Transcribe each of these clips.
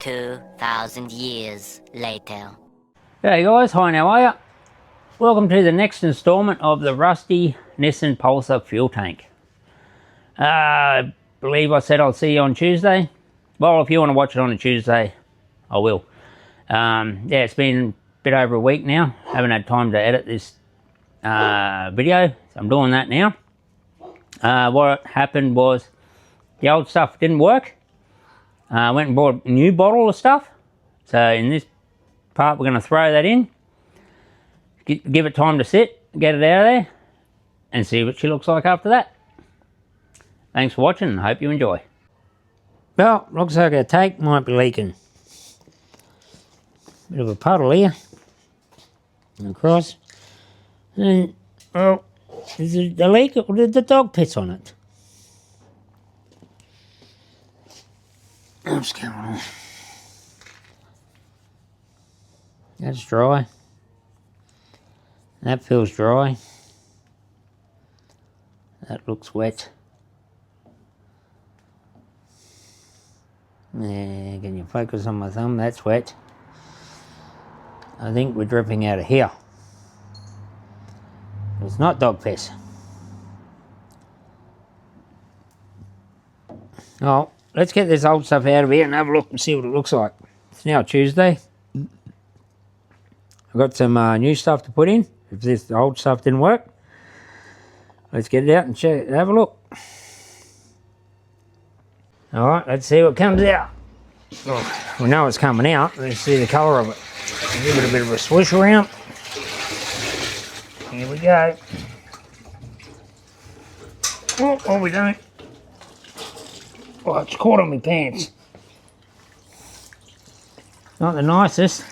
2,000 years later. Hey guys, hi, how are ya? Welcome to the next instalment of the rusty Nissan Pulsar fuel tank. I believe I said I'll see you on Tuesday. Well, if you want to watch it on a Tuesday, I will. Yeah, it's been a bit over a week now. Haven't had time to edit this video, so I'm doing that now. What happened was the old stuff didn't work. I went and bought a new bottle of stuff. So in this part, we're going to throw that in. Give it time to sit, get it out of there, and see what she looks like after that. Thanks for watching, and hope you enjoy. Well, looks like our tank might be leaking. Bit of a puddle here. Across. And, well, is it a leak or did the dog piss on it? What's going on? That's dry. That feels dry. That looks wet. Yeah, can you focus on my thumb? That's wet. I think we're dripping out of here. It's not dog piss. Oh, let's get this old stuff out of here and have a look and see what it looks like. It's now Tuesday. I've got some new stuff to put in. If this old stuff didn't work, let's get it out and check, have a look. All right, let's see what comes out. Oh, we know it's coming out. Let's see the colour of it. Give it a bit of a swish around. Here we go. Oh, we don't. Oh, it's caught on my pants. Not the nicest.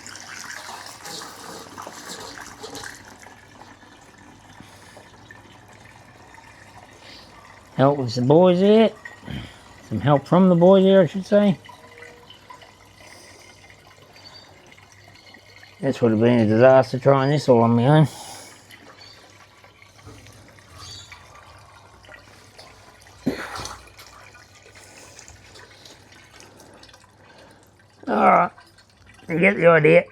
Help with the boys there. Some help from the boys there, I should say. This would have been a disaster trying this all on my own. Alright, you get the idea.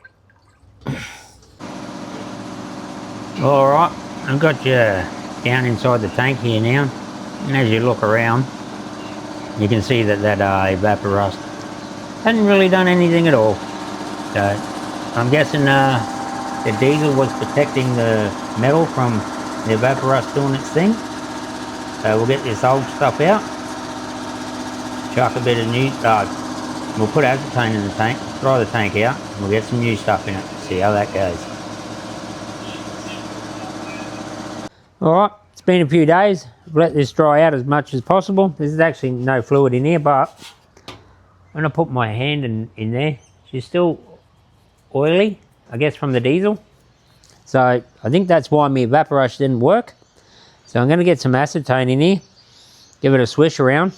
Alright, I've got you down inside the tank here now. And as you look around, you can see that evapor rust hadn't really done anything at all. So I'm guessing the diesel was protecting the metal from the evapor rust doing its thing. So we'll get this old stuff out, chuck a bit of new, we'll put acetone in the tank, throw the tank out, and we'll get some new stuff in it, see how that goes. Alright, it's been a few days. I've let this dry out as much as possible. There's actually no fluid in here, but when I put my hand in there, she's still oily, I guess from the diesel. So I think that's why my evaporation didn't work. So I'm going to get some acetone in here, give it a swish around,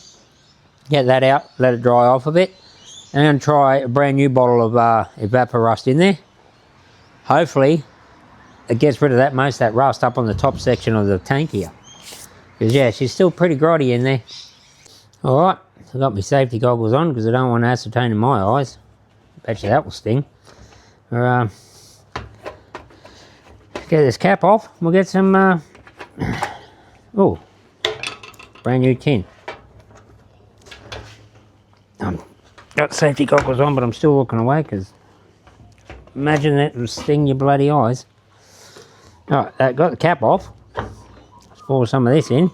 get that out, let it dry off a bit. And I'm going to try a brand new bottle of evapor rust in there. Hopefully it gets rid of that most of that rust up on the top section of the tank here. Because yeah, she's still pretty grotty in there. Alright, I've got my safety goggles on because I don't want acetone in my eyes. Bet you that will sting. Get this cap off. We'll get some oh, brand new tin. Got safety goggles on, but I'm still looking away because imagine that will sting your bloody eyes. Alright, got the cap off. Let's pour some of this in.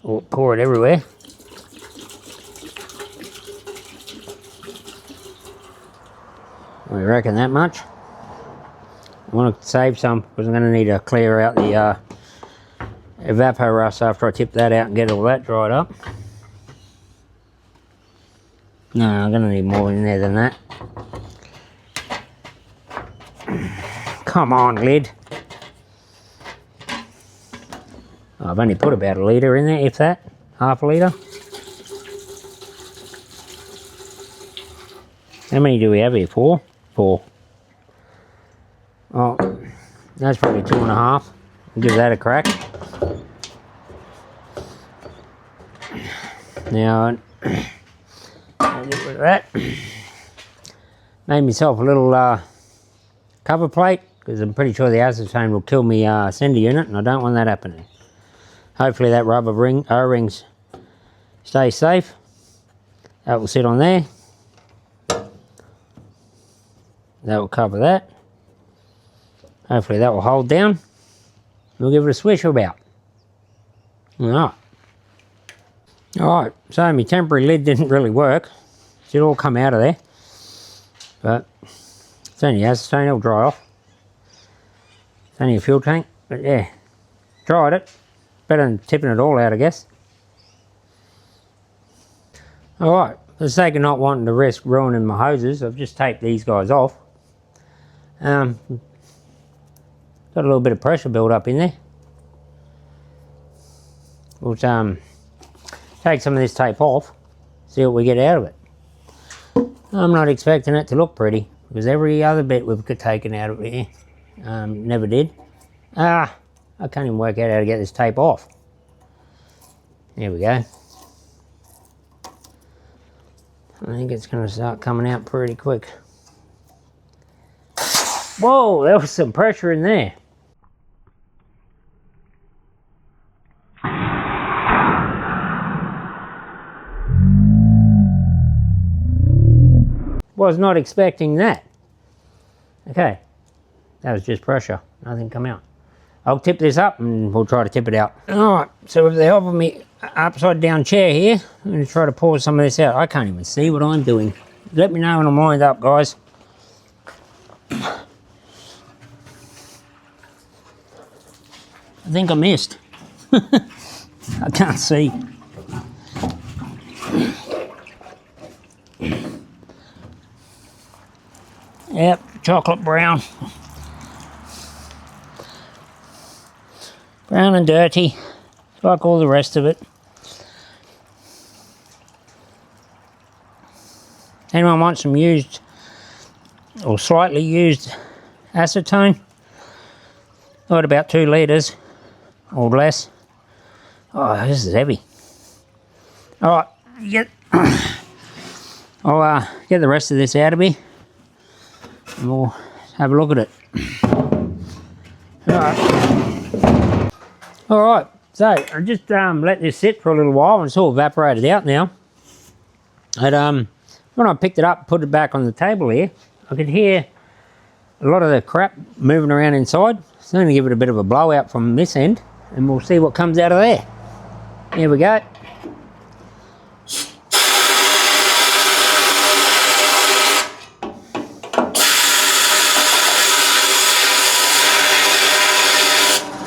Or pour it everywhere. We reckon that much. I want to save some because I'm going to need to clear out the evapor rust after I tip that out and get all that dried up. No, I'm going to need more in there than that. Come on, lid. I've only put about a litre in there, if that. Half a litre. How many do we have here? 4? 4. Oh, that's probably 2.5. I'll give that a crack. Now, I'll get rid of that. Made myself a little cover plate, because I'm pretty sure the acetone will kill me sender unit, and I don't want that happening. Hopefully that rubber O-rings stay safe. That will sit on there. That will cover that. Hopefully that will hold down. We'll give it a swish about. Alright. Alright, so my temporary lid didn't really work. It should all come out of there. But it's only acetone, it'll dry off. It's only a fuel tank, but yeah. Tried it. Better than tipping it all out, I guess. Alright, for the sake of not wanting to risk ruining my hoses, I've just taped these guys off. Got a little bit of pressure build up in there. We'll take some of this tape off, see what we get out of it. I'm not expecting it to look pretty, because every other bit we've taken out of here never did. I can't even work out how to get this tape off. There we go. I think it's going to start coming out pretty quick. Whoa, there was some pressure in there. Was not expecting that. Okay, that was just pressure. Nothing come out. I'll tip this up and we'll try to tip it out. Alright, so with the help of me upside down chair here, I'm going to try to pour some of this out. I can't even see what I'm doing. Let me know when I'm lined up, guys. I think I missed. I can't see. Yep, chocolate brown. Brown and dirty, like all the rest of it. Anyone want some used or slightly used acetone? Got about 2 litres or less. Oh, this is heavy. Alright, I'll get the rest of this out of me and we'll have a look at it. Alright, so I just let this sit for a little while and it's all evaporated out now. And when I picked it up, put it back on the table here, I could hear a lot of the crap moving around inside. So I'm going to give it a bit of a blowout from this end and we'll see what comes out of there. Here we go.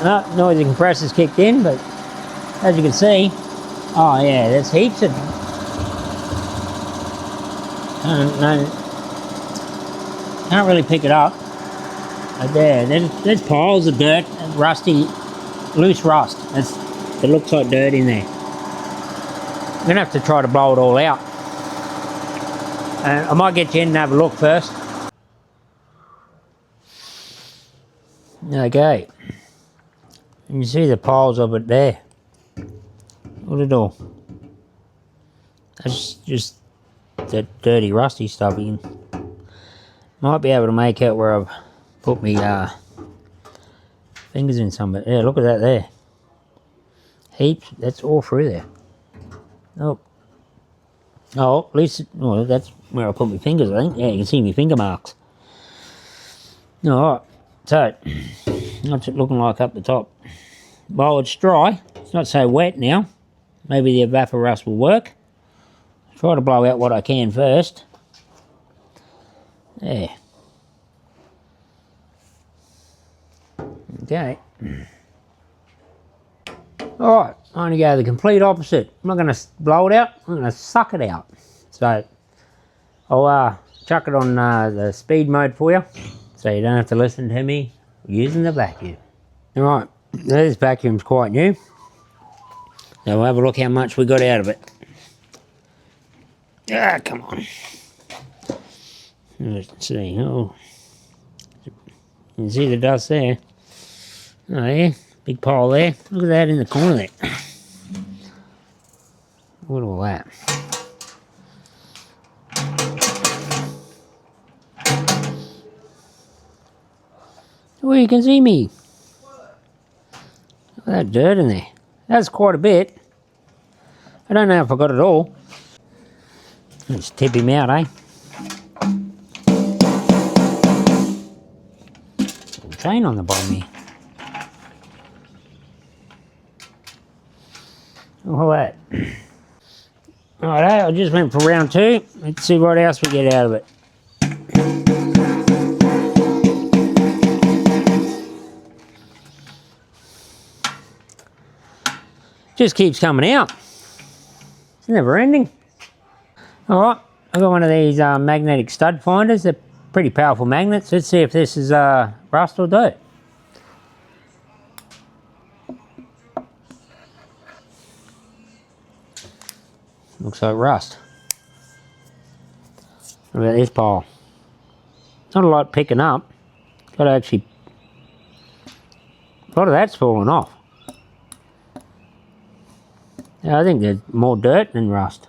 Oh, noisy compressor's kicked in, but as you can see, oh yeah, there's heaps of can't really pick it up. But there's piles of dirt, rusty, loose rust. It looks like dirt in there. I'm gonna have to try to blow it all out. I might get you in and have a look first. Okay. You can see the piles of it there. Look at it all. That's just that dirty, rusty stuff. You might be able to make out where I've put my fingers in some of it. Yeah, look at that there. Heaps. That's all through there. Oh, at least well, that's where I put my fingers. I think. Yeah, you can see my finger marks. All right. So, what's it looking like up the top? Well, it's dry. It's not so wet now. Maybe the evaporust will work. Try to blow out what I can first. There. Okay. Alright, I'm going to go the complete opposite. I'm not going to blow it out. I'm going to suck it out. So, I'll chuck it on the speed mode for you. So you don't have to listen to me using the vacuum. Alright, this vacuum's quite new. Now we'll have a look how much we got out of it. Ah, come on. Let's see. Oh, you can see the dust there. Oh yeah, big pile there. Look at that in the corner there. Look at all that. Well, you can see me. Look at that dirt in there. That's quite a bit. I don't know if I got it all. Let's tip him out, eh? Chain on the bottom here. All that. Alright, I just went for round 2. Let's see what else we get out of it. Just keeps coming out. It's never ending. Alright, I've got one of these magnetic stud finders. They're pretty powerful magnets. Let's see if this is rust or dirt. Looks like rust. What about this pile? Not a lot picking up. Got to actually... A lot of that's fallen off. Yeah, I think there's more dirt than rust.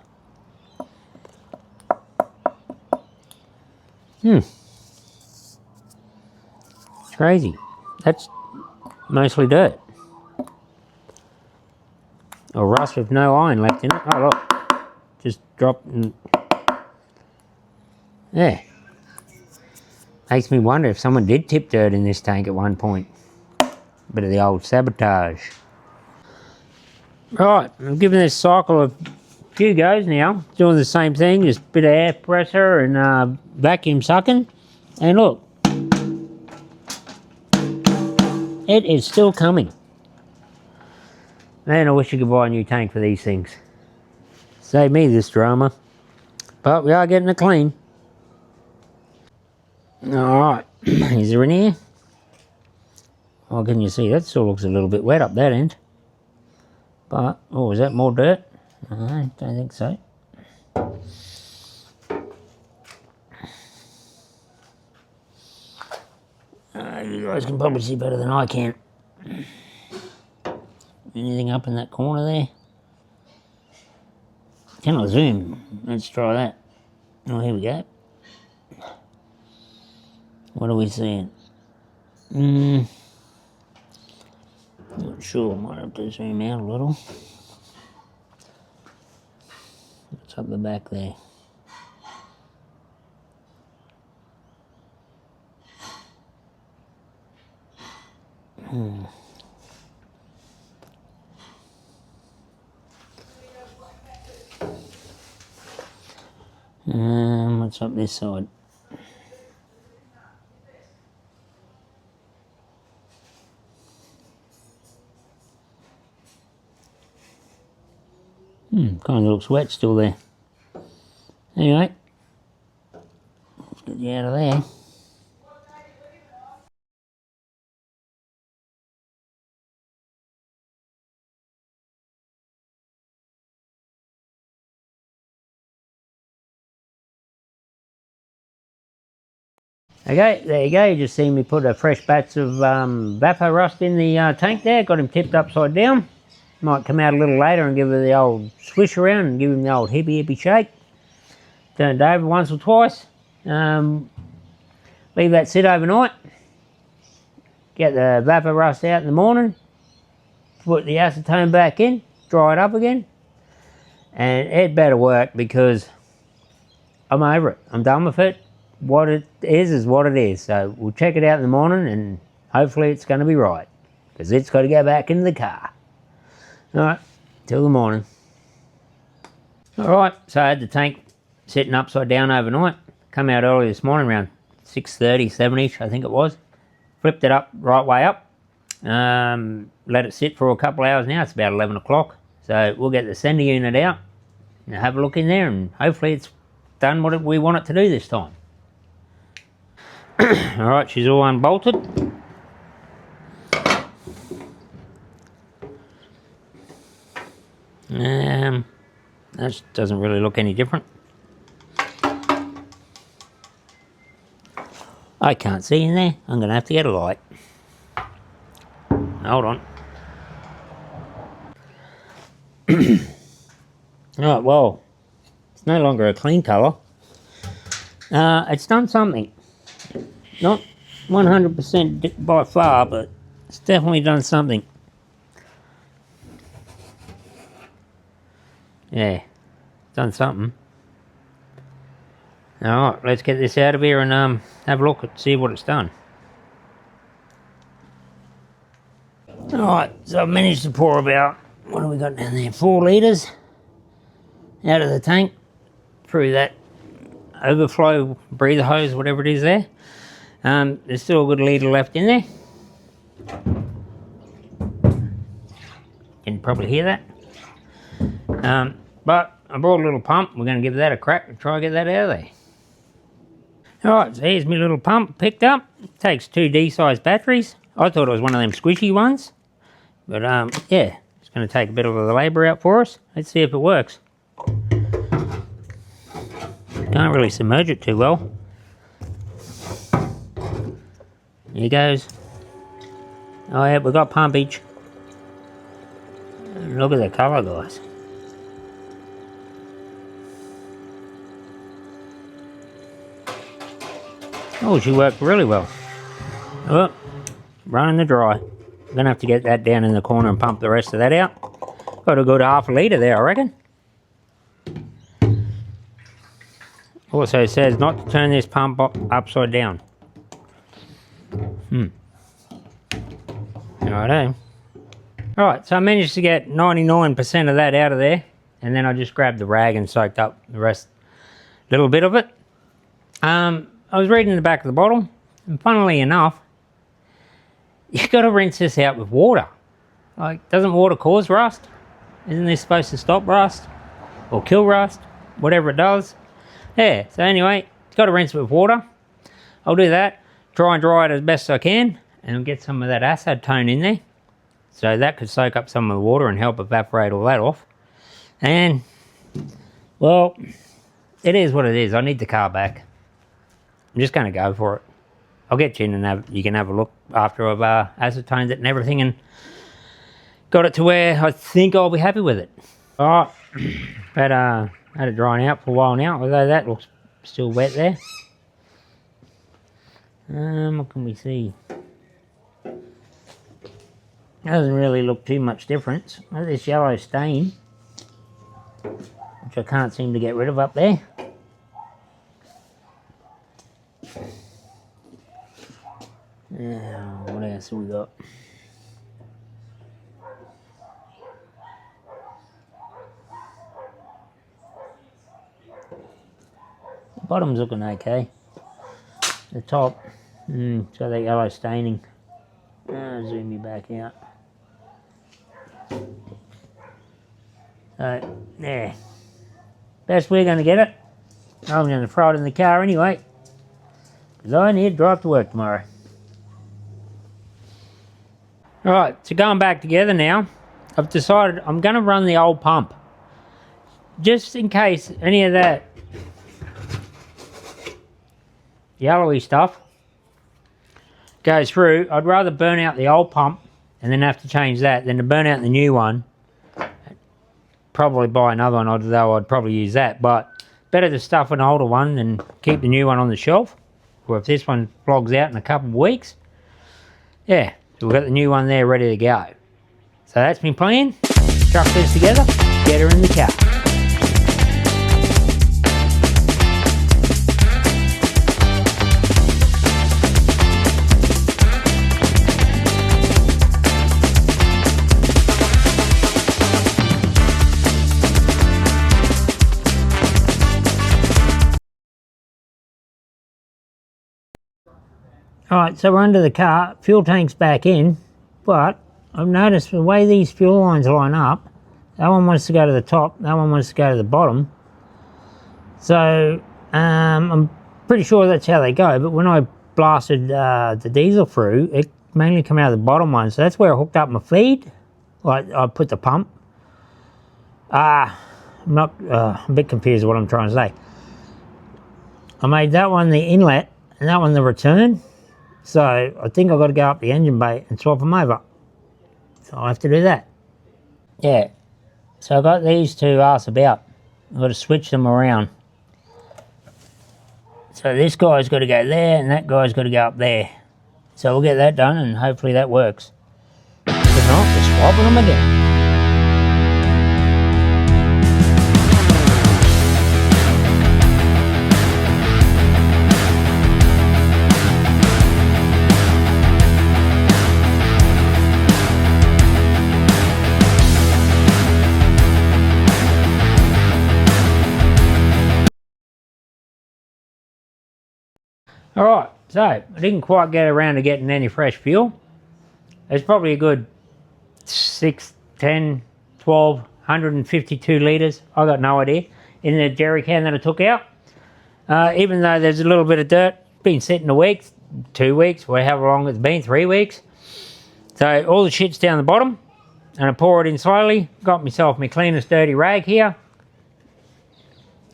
Crazy. That's mostly dirt. Or rust with no iron left in it. Oh look, just dropped and... Yeah. Makes me wonder if someone did tip dirt in this tank at one point. Bit of the old sabotage. Right, I'm giving this cycle a few goes now. Doing the same thing, just a bit of air pressure and vacuum sucking. And look, it is still coming. Man, I wish you could buy a new tank for these things. Save me this drama. But we are getting it clean. Alright, is there in here? Oh, can you see? That still looks a little bit wet up that end. But, oh, is that more dirt? I don't think so. You guys can probably see better than I can. Anything up in that corner there? Can I zoom? Let's try that. Oh, here we go. What are we seeing? Not sure. Might have to zoom out a little. What's up the back there? What's up this side? Kind of looks wet still there. Anyway, let's get you out of there. Okay, there you go. You just see me put a fresh batch of Vapor Rust in the tank there. Got him tipped upside down. Might come out a little later and give it the old swish around and give him the old hippy shake. Turn it over once or twice. Leave that sit overnight. Get the Vapor Rust out in the morning. Put the acetone back in. Dry it up again. And it better work because I'm over it. I'm done with it. What it is what it is. So we'll check it out in the morning and hopefully it's going to be right. Because it's got to go back into the car. Alright, till the morning. Alright, so I had the tank sitting upside down overnight. Come out early this morning around 6:30, 7ish I think it was. Flipped it up right way up. Let it sit for a couple of hours now. It's about 11 o'clock. So we'll get the sender unit out and have a look in there and hopefully it's done what we want it to do this time. Alright, she's all unbolted. That doesn't really look any different. I can't see in there. I'm going to have to get a light. Hold on. Alright, well, it's no longer a clean colour. It's done something. Not 100% by far, but it's definitely done something. Yeah, done something. Alright, let's get this out of here and have a look and see what it's done. Alright, so I've managed to pour about, what have we got down there, 4 litres out of the tank through that overflow breather hose, whatever it is there. There's still a good litre left in there. You can probably hear that. But I brought a little pump. We're going to give that a crack and try and get that out of there. Alright, so here's my little pump picked up. It takes 2 D-size batteries. I thought it was one of them squishy ones. But yeah, it's going to take a bit of the labour out for us. Let's see if it works. Can't really submerge it too well. Here goes. Oh yeah, we've got pumpage. Look at the colour, guys. Oh, she worked really well. Oh, running the dry. I'm going to have to get that down in the corner and pump the rest of that out. Got a good half a litre there, I reckon. Also says not to turn this pump upside down. Righto. Alright, so I managed to get 99% of that out of there. And then I just grabbed the rag and soaked up the rest, little bit of it. I was reading the back of the bottle, and funnily enough, you've got to rinse this out with water. Like, doesn't water cause rust? Isn't this supposed to stop rust? Or kill rust? Whatever it does. Yeah, so anyway, you've got to rinse it with water. I'll do that, try and dry it as best I can, and get some of that acetone in there. So that could soak up some of the water and help evaporate all that off. And, well, it is what it is. I need the car back. I'm just going to go for it. I'll get you in and you can have a look after I've acetoned it and everything and got it to where I think I'll be happy with it. Alright, had it drying out for a while now, although that looks still wet there. What can we see? Doesn't really look too much difference. There's this yellow stain, which I can't seem to get rid of up there. Now, what else have we got? The bottom's looking okay. The top, it's got that yellow staining. Zoom you back out. So, yeah. Best we're going to get it. I'm going to throw it in the car anyway, because I need to drive to work tomorrow. Alright, so going back together now, I've decided I'm going to run the old pump. Just in case any of that yellowy stuff goes through, I'd rather burn out the old pump and then have to change that than to burn out the new one. Probably buy another one, although I'd probably use that, but better to stuff an older one and keep the new one on the shelf. Or if this one flogs out in a couple of weeks, yeah. So we've got the new one there ready to go. So that's my plan. Chuck this together, get her in the car. Alright, so we're under the car, fuel tank's back in, but I've noticed the way these fuel lines line up, that one wants to go to the top, that one wants to go to the bottom. So, I'm pretty sure that's how they go, but when I blasted the diesel through, it mainly came out of the bottom one, so that's where I hooked up my feed. Like, I put the pump. I'm a bit confused with what I'm trying to say. I made that one the inlet, and that one the return. So I think I've got to go up the engine bay and swap them over. So I'll have to do that. Yeah. So I've got these two arse about. I've got to switch them around. So this guy's got to go there and that guy's got to go up there. So we'll get that done and hopefully that works. If not, we're swapping them again. Alright, so I didn't quite get around to getting any fresh fuel. It's probably a good 6, 10, 12, 152 litres, I got no idea, in the jerry can that I took out. Even though there's a little bit of dirt, been sitting a week, 2 weeks, however long it's been, 3 weeks. So all the shit's down the bottom, and I pour it in slowly. Got myself my cleanest dirty rag here.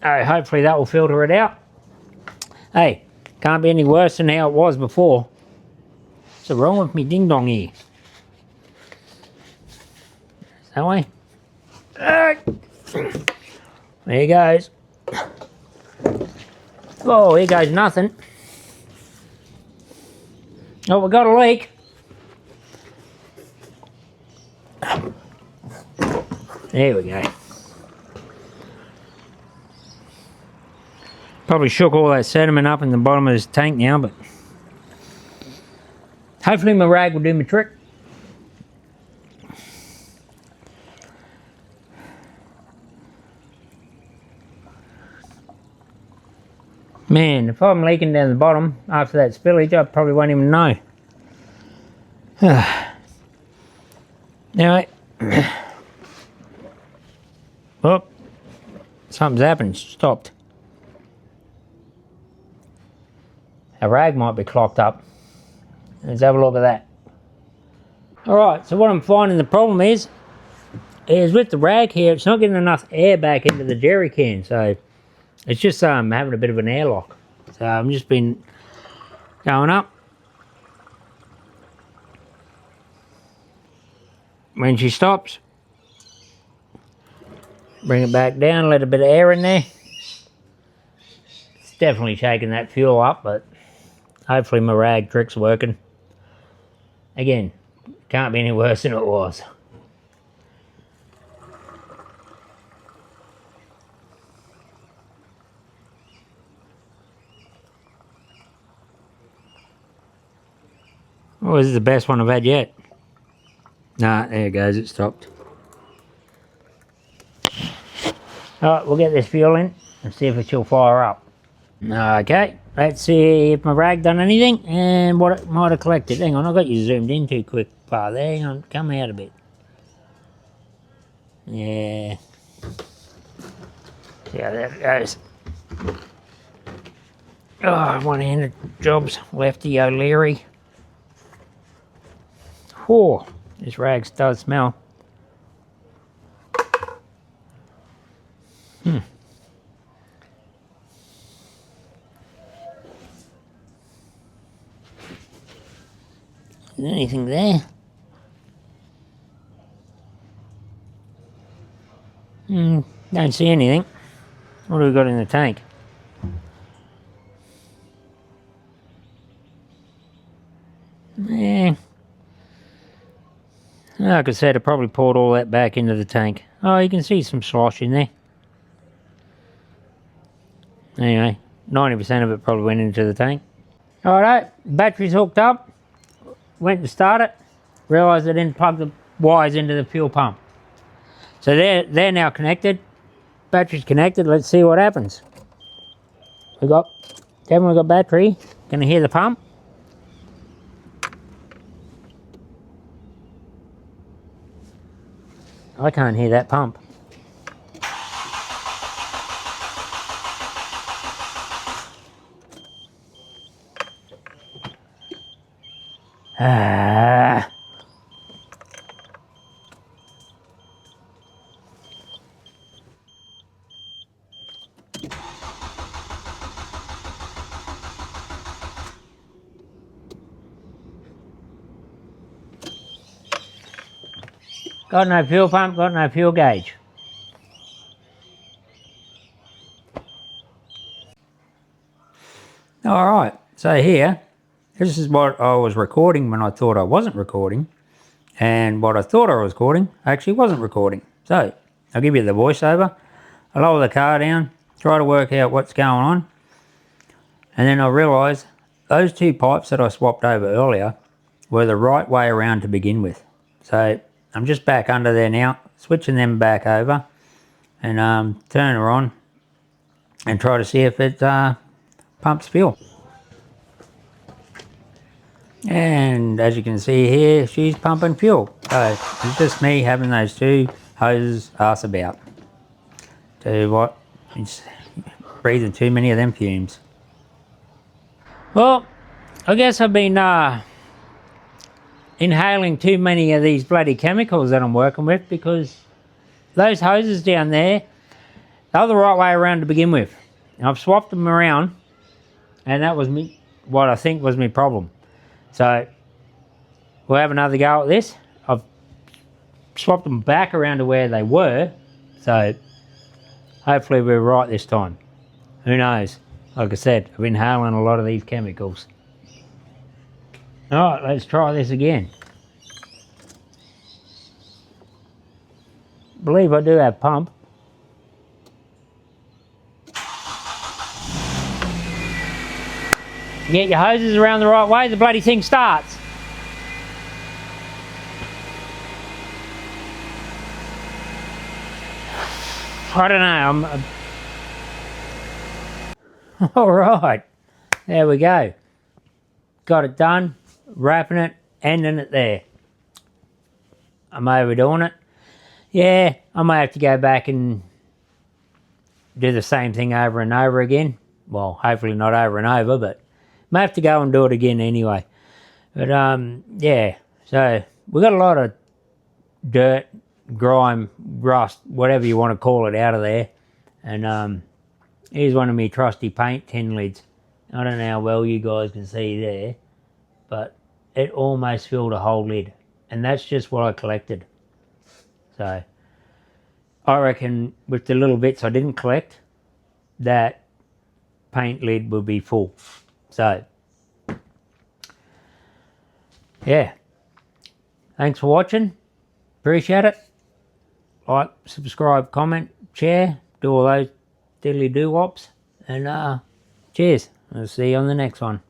Hopefully that will filter it out. Hey, can't be any worse than how it was before. What's wrong with me ding dong here? That way. There he goes. Oh, here goes nothing. Oh, we got a leak. There we go. Probably shook all that sediment up in the bottom of this tank now, but hopefully my rag will do my trick. Man, if I'm leaking down the bottom after that spillage, I probably won't even know. Anyway. Oh, something's happened. Stopped. A rag might be clogged up. Let's have a look at that. Alright, so what I'm finding the problem is with the rag here, it's not getting enough air back into the jerry can, so it's just having a bit of an airlock. So I've just been going up. When she stops, bring it back down, let a bit of air in there. It's definitely shaking that fuel up, but hopefully my rag trick's working. Again, can't be any worse than it was. Oh, this is the best one I've had yet. Nah, there it goes, it stopped. Alright, we'll get this fuel in and see if it will fire up. Okay, let's see if my rag done anything and what it might have collected. Hang on, I got you zoomed in too quick, par there. Hang on, come out a bit. Yeah. Yeah, there it goes. Oh, one-handed jobs, Lefty O'Leary. Oh, this rag does smell. Is there anything there? Don't see anything. What do we got in the tank? Yeah. Like I said, I probably poured all that back into the tank. Oh, you can see some slosh in there. Anyway, 90% of it probably went into the tank. Alright, battery's hooked up. Went to start it. Realised I didn't plug the wires into the fuel pump. So they're now connected. Battery's connected. Let's see what happens. We've got battery. Can you hear the pump? I can't hear that pump. Got no fuel pump, got no fuel gauge. Alright, so here This is what I was recording when I thought I wasn't recording. And what I thought I was recording actually wasn't recording. So, I'll give you the voiceover. I lower the car down, try to work out what's going on. And then I realise those two pipes that I swapped over earlier were the right way around to begin with. So, I'm just back under there now, switching them back over. And turn her on and try to see if it pumps fuel. And as you can see here, she's pumping fuel. So it's just me having those two hoses arse about. Tell you what, it's breathing too many of them fumes. Well, I guess I've been inhaling too many of these bloody chemicals that I'm working with, because those hoses down there, they're the right way around to begin with. And I've swapped them around, and that was what I think was my problem. So we'll have another go at this. I've swapped them back around to where they were, so hopefully we're right this time. Who knows? Like I said, I've been inhaling a lot of these chemicals. Alright, let's try this again. I believe I do have pump. Get your hoses around the right way, the bloody thing starts. I don't know, Alright, there we go. Got it done, wrapping it, ending it there. I'm overdoing it. Yeah, I might have to go back and do the same thing over and over again. Well, hopefully not over and over, but may have to go and do it again anyway. But yeah, so we got a lot of dirt, grime, rust, whatever you want to call it, out of there. And here's one of my trusty paint tin lids. I don't know how well you guys can see there, but it almost filled a whole lid. And that's just what I collected. So I reckon with the little bits I didn't collect, that paint lid will be full. So, yeah. Thanks for watching. Appreciate it. Like, subscribe, comment, share, do all those diddly doo-wops. And cheers. I'll see you on the next one.